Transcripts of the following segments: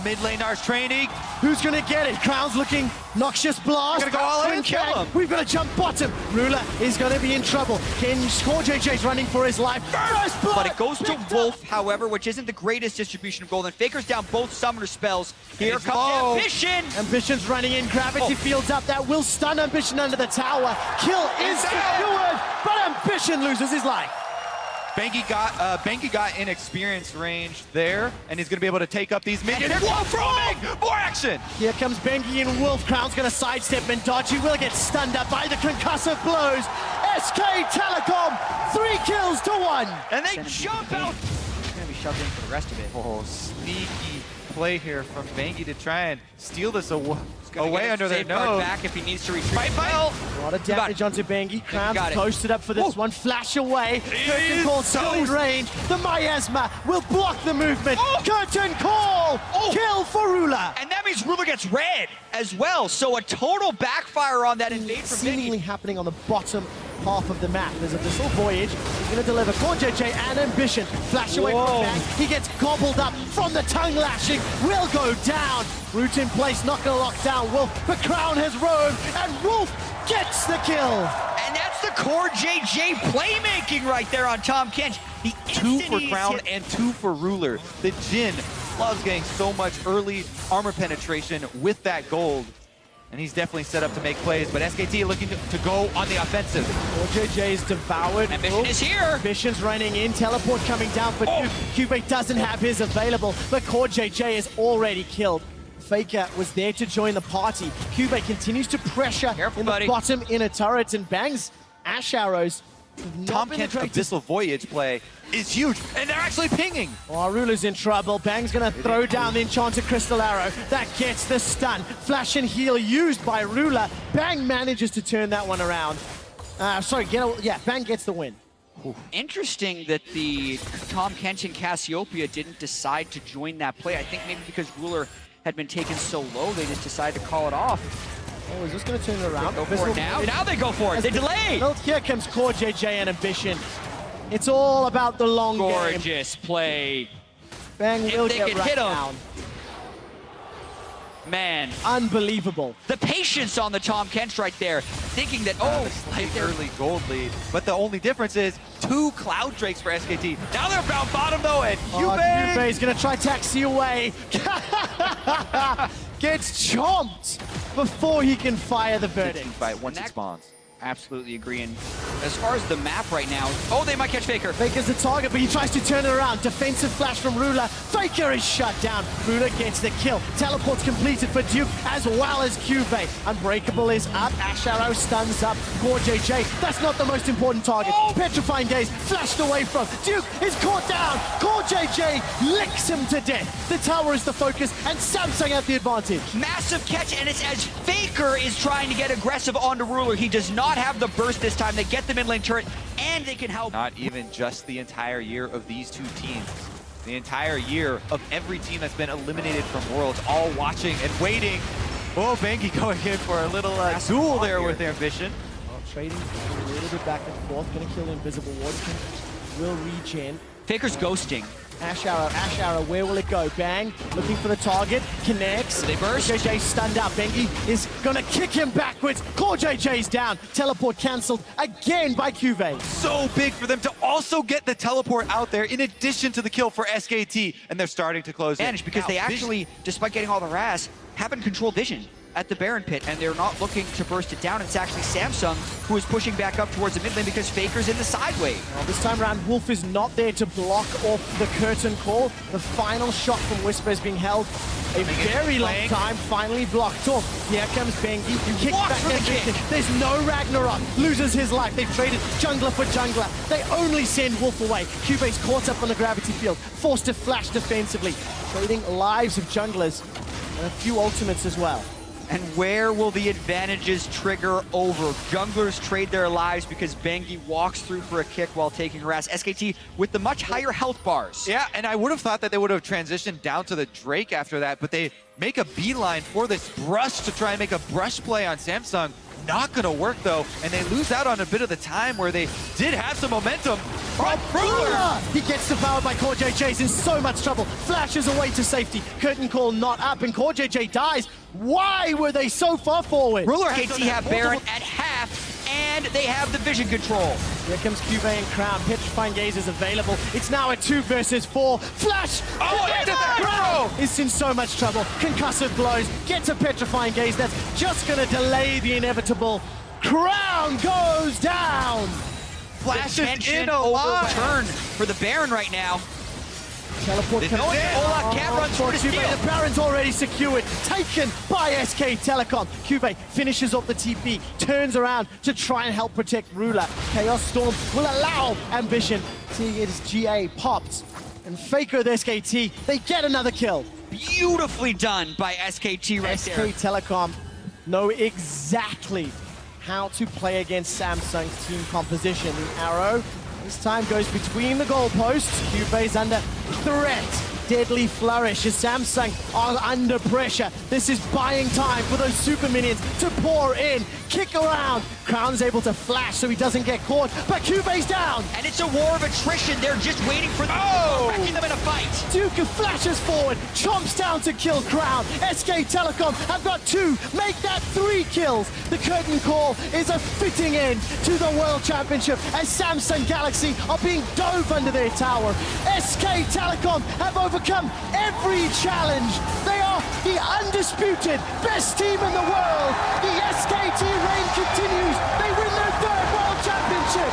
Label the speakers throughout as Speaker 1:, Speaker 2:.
Speaker 1: mid lane Nars training.
Speaker 2: Who's gonna get it? Crown's looking noxious blast.
Speaker 1: Gonna go all in and kill him.
Speaker 2: We've got to jump bottom. Ruler is gonna be in trouble. CoreJJ's running for his life. First blood.
Speaker 3: But it goes to Wolf, however, which isn't the greatest distribution of gold. And Faker's down both summoner spells. Here
Speaker 1: It's
Speaker 3: comes
Speaker 1: low.
Speaker 3: Ambition.
Speaker 2: Ambition's running in. Gravity fields up. That will stun Ambition under the tower. Kill is secured, but Ambition loses his life.
Speaker 1: Bengi got inexperienced range there, and he's gonna be able to take up these minions.
Speaker 3: And
Speaker 1: Wolf roaming! More action!
Speaker 2: Here comes Bengi and Wolf. Crown's gonna sidestep and dodge. He will get stunned up by the concussive blows. SK Telecom, 3 kills to 1.
Speaker 1: And they jump out!
Speaker 3: He's gonna be shoved in for the rest of it.
Speaker 1: Oh, sneaky play here from Bengi to try and steal this away
Speaker 3: Get
Speaker 1: under their
Speaker 3: safeguard
Speaker 1: nose.
Speaker 3: back if he needs to retreat.
Speaker 1: Fight!
Speaker 2: A lot of damage onto Bengi. Crown's
Speaker 3: got it.
Speaker 2: posted up for this one. Flash away. Curtain Call still in range. The Miasma will block the movement. Curtain Call! Kill for Ruler.
Speaker 3: And that means Ruler gets red as well. So a total backfire on that invade from
Speaker 2: Seemingly
Speaker 3: Bengi.
Speaker 2: happening on the bottom half of the map. There's a Abyssal Voyage. He's going to deliver CoreJJ and Ambition. Flash away from Bang. He gets gobbled up from the tongue lashing. Will go down. Root in place, not going to lock down Wolf. The Crown has roamed, and Wolf gets the kill.
Speaker 3: And that's the CoreJJ playmaking right there on Tom Kench. The
Speaker 1: 2 for
Speaker 3: instant
Speaker 1: Crown
Speaker 3: hit.
Speaker 1: and 2 for Ruler. The Jhin loves getting so much early armor penetration with that gold. And he's definitely set up to make plays, but SKT looking to go on the offensive.
Speaker 2: CoreJJ is devoured.
Speaker 3: Ambition is here.
Speaker 2: Ambition's running in. Teleport coming down for Duke. Cubase doesn't have his available, but CoreJJ is already killed. Faker was there to join the party. Cubase continues to pressure in the bottom inner turrets and bangs Ash Arrows.
Speaker 1: Tom Kench's Abyssal Voyage play is huge, and they're actually pinging.
Speaker 2: Oh, Ruler's in trouble. Bang's gonna throw down the Enchanted Crystal Arrow. That gets the stun. Flash and heal used by Ruler. Bang manages to turn that one around. Bang gets the win.
Speaker 3: Interesting that the Tom Kench and Cassiopeia didn't decide to join that play. I think maybe because Ruler had been taken so low, they just decided to call it off.
Speaker 2: Oh, is this going to turn it around?
Speaker 3: Go for it now. Now they go for it. They delay.
Speaker 2: Well, here comes CoreJJ and Ambition. It's all about the long game.
Speaker 3: Gorgeous play.
Speaker 2: Bang will
Speaker 3: they
Speaker 2: get
Speaker 3: can
Speaker 2: right
Speaker 3: hit him.
Speaker 2: down.
Speaker 3: Man,
Speaker 2: unbelievable.
Speaker 3: The patience on the Tom Kench right there, thinking that,
Speaker 1: slight early gold lead. But the only difference is 2 Cloud Drakes for SKT. Now they're bound bottom though, and
Speaker 2: Cubase is going to try taxi away. Gets chomped before he can fire the verdict.
Speaker 1: Once it spawns.
Speaker 3: Absolutely agree. And as far as the map right now, they might catch Faker.
Speaker 2: Faker's the target, but he tries to turn it around. Defensive flash from Ruler. Faker is shut down. Ruler gets the kill. Teleport's completed for Duke as well as Cubase. Unbreakable is up. Ash Arrow stuns up CoreJJ. That's not the most important target. Petrifying Gaze flashed away from. Duke is caught down. CoreJJ licks him to death. The tower is the focus, and Samsung have the advantage.
Speaker 3: Massive catch, and it's as Faker is trying to get aggressive onto Ruler. He does not have the burst this time. They get the mid lane turret, and they can help.
Speaker 1: Not even just the entire year of these 2 teams. The entire year of every team that's been eliminated from Worlds, all watching and waiting. Oh, Bengi going in for a little duel there with Ambition.
Speaker 2: Trading a little bit back and forth. Going to kill the Invisible Ward. Will regen.
Speaker 3: Faker's ghosting.
Speaker 2: Ash Arrow, where will it go? Bang, looking for the target, connects.
Speaker 3: They burst.
Speaker 2: JJ stunned out. Bengi is gonna kick him backwards. CoreJJ's down. Teleport cancelled again by Cubase.
Speaker 1: So big for them to also get the teleport out there in addition to the kill for SKT, and they're starting to close in.
Speaker 3: Because they actually, despite getting all the RAS, haven't controlled vision at the Baron Pit, and they're not looking to burst it down. It's actually Samsung who is pushing back up towards the mid lane because Faker's in the side wave.
Speaker 2: Well, this time around, Wolf is not there to block off the curtain call. The final shot from Whisper is being held a very long time, finally blocked off. Here comes Bengi, kicks back and kick. There's no Ragnarok, loses his life. They've traded jungler for jungler. They only send Wolf away. Cubase caught up on the gravity field, forced to flash defensively, trading lives of junglers and a few ultimates as well.
Speaker 3: And where will the advantages trigger over? Junglers trade their lives because Bengi walks through for a kick while taking harass. SKT with the much higher health bars.
Speaker 1: Yeah, and I would have thought that they would have transitioned down to the Drake after that, but they make a beeline for this brush to try and make a brush play on Samsung. not going to work, though, and they lose out on a bit of the time where they did have some momentum.
Speaker 2: Ruler! He gets devoured by Core JJ's in so much trouble. Flashes away to safety. Curtain call not up, and Core JJ dies. Why were they so far forward?
Speaker 3: Ruler KT have Baron at half, and they have the vision control.
Speaker 2: Here comes Cube and Crown. Petrifying Gaze is available. It's now a 2 versus 4. Flash!
Speaker 1: Crown
Speaker 2: is in so much trouble. Concussive blows. Gets a Petrifying Gaze. That's just going to delay the inevitable. Crown goes down!
Speaker 1: Flashes in
Speaker 3: overturn for the Baron right now.
Speaker 2: Teleport can
Speaker 3: Ola can't run through the steal.
Speaker 2: The Baron's already secured, taken by SK Telecom. Cube finishes off the TP, turns around to try and help protect Ruler. Chaos Storm will allow Ambition. Seeing it as GA popped. And Faker with SKT, they get another kill.
Speaker 3: Beautifully done by SKT right
Speaker 2: SK
Speaker 3: there.
Speaker 2: Telecom know exactly how to play against Samsung's team composition. The arrow this time goes between the goalposts. Cube's under threat. Deadly flourish as Samsung are under pressure. This is buying time for those super minions to pour in. Kick around. Crown's able to flash so he doesn't get caught, but Cube's down.
Speaker 3: And it's a war of attrition. They're just waiting for wrecking them in a fight.
Speaker 2: Duke flashes forward, chomps down to kill Crown. SK Telecom have got 2, make that 3 kills. The curtain call is a fitting end to the World Championship as Samsung Galaxy are being dove under their tower. SK Telecom have overcome every challenge. They are the undisputed best team in the world. The SKT reign continues. They win their 3rd World Championship.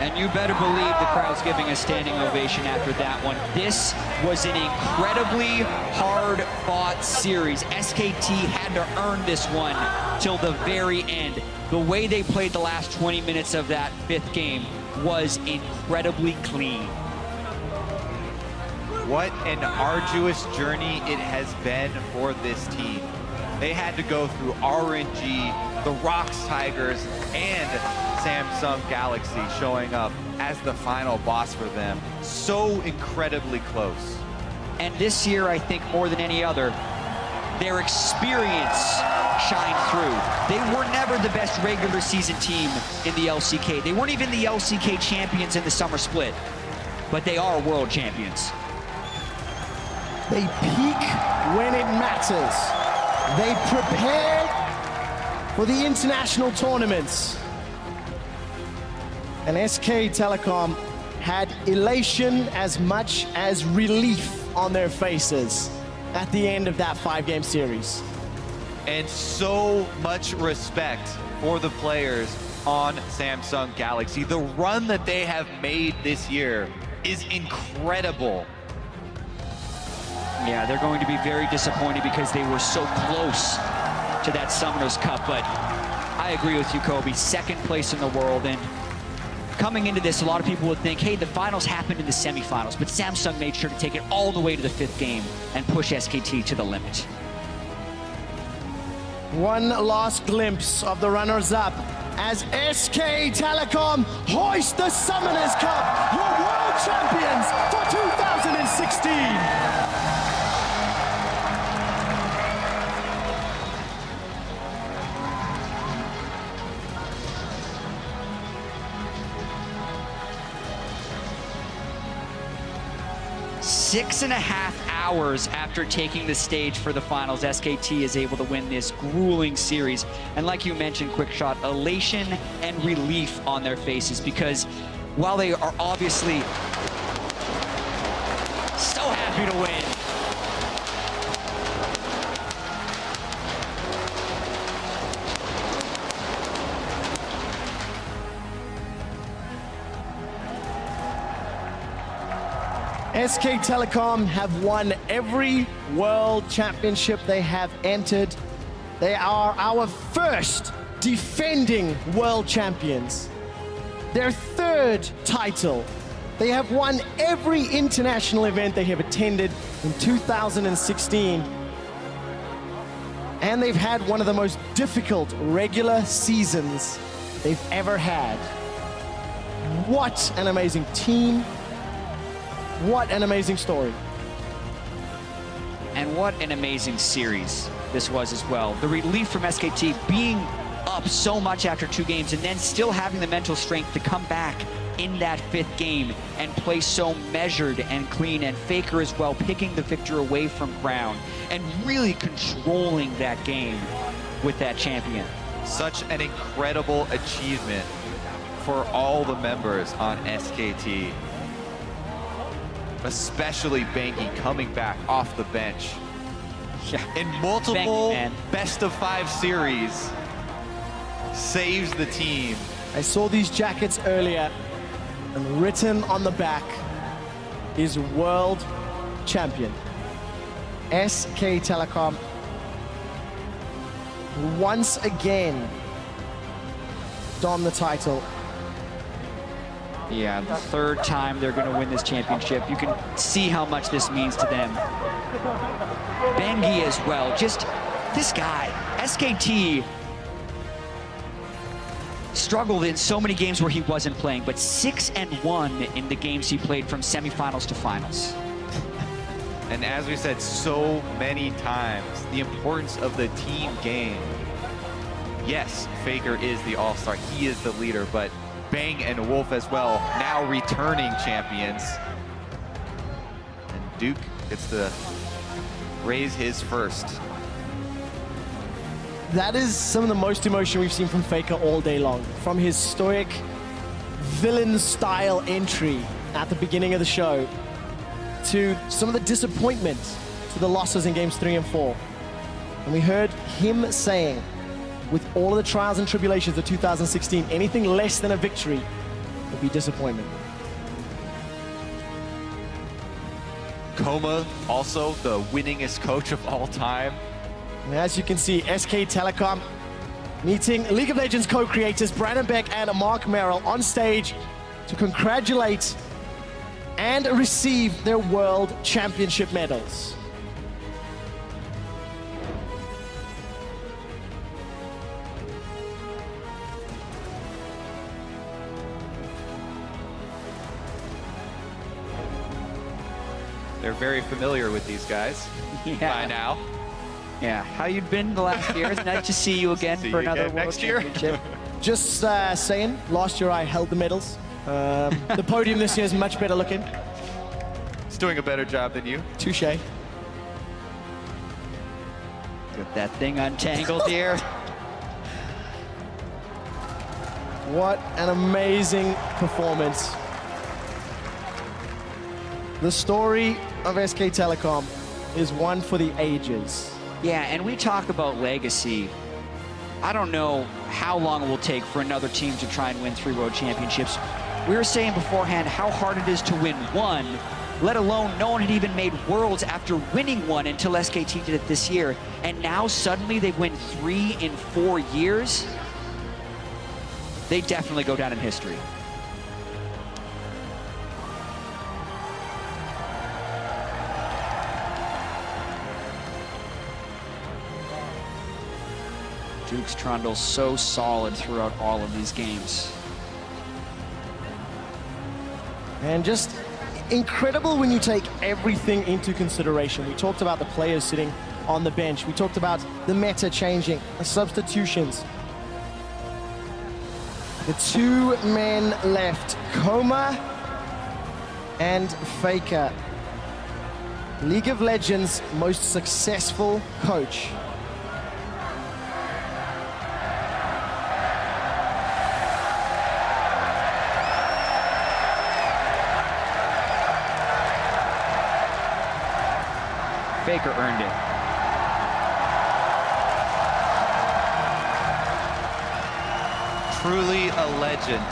Speaker 3: And you better believe the crowd's giving a standing ovation after that one. This was an incredibly hard-fought series. SKT had to earn this one till the very end. The way they played the last 20 minutes of that 5th game was incredibly clean.
Speaker 1: What an arduous journey it has been for this team. They had to go through RNG, the Rocks Tigers, and Samsung Galaxy showing up as the final boss for them. So incredibly close.
Speaker 3: And this year, I think more than any other, their experience shined through. They were never the best regular season team in the LCK. They weren't even the LCK champions in the summer split, but they are world champions.
Speaker 2: They peak when it matters. They prepare for the international tournaments. And SK Telecom had elation as much as relief on their faces at the end of that 5-game series.
Speaker 1: And so much respect for the players on Samsung Galaxy. The run that they have made this year is incredible.
Speaker 3: Yeah, they're going to be very disappointed because they were so close to that Summoners Cup, but I agree with you, Kobe. 2nd place in the world, and coming into this, a lot of people would think, hey, the finals happened in the semifinals, but Samsung made sure to take it all the way to the 5th game and push SKT to the limit.
Speaker 2: One last glimpse of the runners-up as SK Telecom hoist the Summoners Cup, your world champions for 2016.
Speaker 3: 6.5 hours after taking the stage for the finals, SKT is able to win this grueling series. And like you mentioned, Quickshot, elation and relief on their faces, because while they are obviously so happy to win,
Speaker 2: SK Telecom have won every world championship they have entered. They are our first defending world champions. Their 3rd title. They have won every international event they have attended in 2016. And they've had one of the most difficult regular seasons they've ever had. What an amazing team. What an amazing story.
Speaker 3: And what an amazing series this was as well. The relief from SKT being up so much after 2 games and then still having the mental strength to come back in that 5th game and play so measured and clean, and Faker as well picking the victor away from Crown and really controlling that game with that champion.
Speaker 1: Such an incredible achievement for all the members on SKT. Especially Banky coming back off the bench.
Speaker 3: Yeah.
Speaker 1: In multiple
Speaker 3: Banky, man.
Speaker 1: best-of-5 series, saves the team.
Speaker 2: I saw these jackets earlier, and written on the back is World Champion. SK Telecom once again donned the title.
Speaker 3: Yeah, the 3rd time they're going to win this championship. You can see how much this means to them. Bengi as well. Just this guy, SKT, struggled in so many games where he wasn't playing, but 6-1 in the games he played from semifinals to finals.
Speaker 1: And as we said so many times, the importance of the team game. Yes, Faker is the all-star, he is the leader, but Bang and Wolf as well, now returning champions. And Duke gets to raise his first.
Speaker 2: That is some of the most emotion we've seen from Faker all day long. From his stoic, villain-style entry at the beginning of the show to some of the disappointment to the losses in games 3 and 4. And we heard him saying, with all of the trials and tribulations of 2016, anything less than a victory would be disappointment.
Speaker 1: Coma, also the winningest coach of all time.
Speaker 2: And as you can see, SK Telecom meeting League of Legends co-creators Brandon Beck and Mark Merrill on stage to congratulate and receive their World Championship medals.
Speaker 1: They're very familiar with these guys by now.
Speaker 3: Yeah, how you been the last year? It's nice to see you again
Speaker 1: See
Speaker 3: for
Speaker 1: you
Speaker 3: another
Speaker 1: again
Speaker 3: World
Speaker 1: next year.
Speaker 3: Championship.
Speaker 2: Just saying, last year I held the medals. The podium this year is much better looking.
Speaker 1: He's doing a better job than you.
Speaker 2: Touche.
Speaker 3: Get that thing untangled here.
Speaker 2: What an amazing performance. The story of SK Telecom is one for the ages.
Speaker 3: Yeah, and we talk about legacy. I don't know how long it will take for another team to try and win 3 World Championships. We were saying beforehand how hard it is to win 1, let alone no one had even made Worlds after winning 1 until SKT did it this year. And now suddenly they win 3 in 4 years. They definitely go down in history. Duke's Trundle so solid throughout all of these games.
Speaker 2: And just incredible when you take everything into consideration. We talked about the players sitting on the bench. We talked about the meta changing, the substitutions. The 2 men left, Coma and Faker. League of Legends' most successful coach.
Speaker 3: Faker earned it.
Speaker 1: Truly a legend.